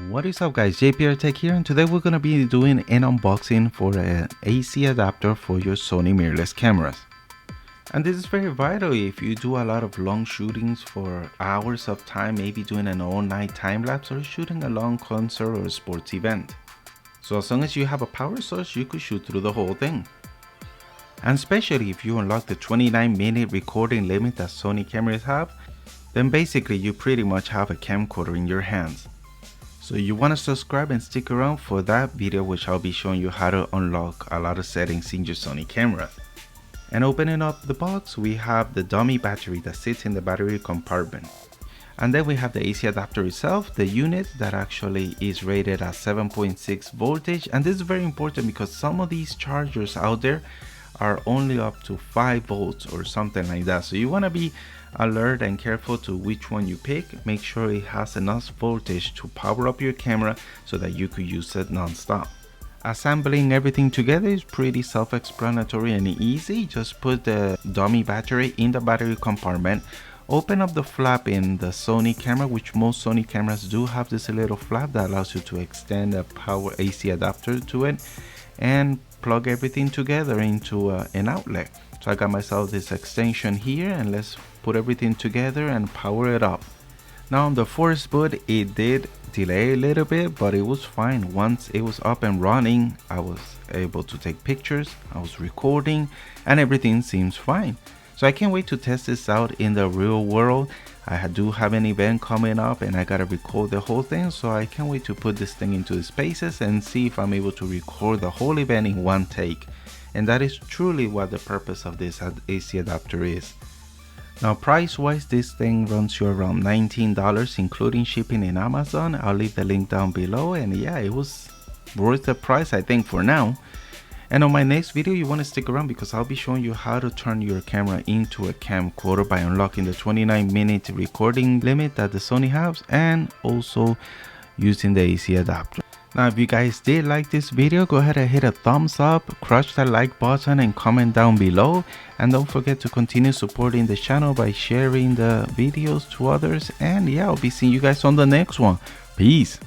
What is up guys, JPR Tech here, and today we're going to be doing an unboxing for an AC adapter for your Sony mirrorless cameras. And this is very vital if you do a lot of long shootings for hours of time, maybe doing an all-night time-lapse or shooting a long concert or sports event. So as long as you have a power source, you could shoot through the whole thing. And especially if you unlock the 29-minute recording limit that Sony cameras have, then basically you pretty much have a camcorder in your hands. So you want to subscribe and stick around for that video, which I'll be showing you how to unlock a lot of settings in your Sony camera. And opening up the box, we have the dummy battery that sits in the battery compartment. And then we have the AC adapter itself, the unit that actually is rated at 7.6 voltage. And this is very important because some of these chargers out there are only up to 5 volts or something like that. So you want to be alert and careful to which one you pick. Make sure it has enough voltage to power up your camera so that you could use it non-stop. Assembling everything together is pretty self-explanatory and easy. Just put the dummy battery in the battery compartment, open up the flap in the Sony camera, which most Sony cameras do have this little flap that allows you to extend a power AC adapter to it, and plug everything together into an outlet. So I got myself this extension here, and let's put everything together and power it up. Now on the first boot it did delay a little bit, but it was fine. Once it was up and running, I was able to take pictures, I was recording, and everything seems fine. So I can't wait to test this out in the real world. I do have an event coming up and I gotta record the whole thing, so I can't wait to put this thing into the spaces and see if I'm able to record the whole event in one take. And that is truly what the purpose of this AC adapter is. Now price wise, this thing runs you around $19 including shipping in Amazon. I'll leave the link down below, and yeah, it was worth the price I think for now. And on my next video you want to stick around because I'll be showing you how to turn your camera into a camcorder by unlocking the 29-minute recording limit that the Sony has, and also using the AC adapter. Now if you guys did like this video, go ahead and hit a thumbs up, crush that like button and comment down below, and don't forget to continue supporting the channel by sharing the videos to others. And yeah, I'll be seeing you guys on the next one. Peace.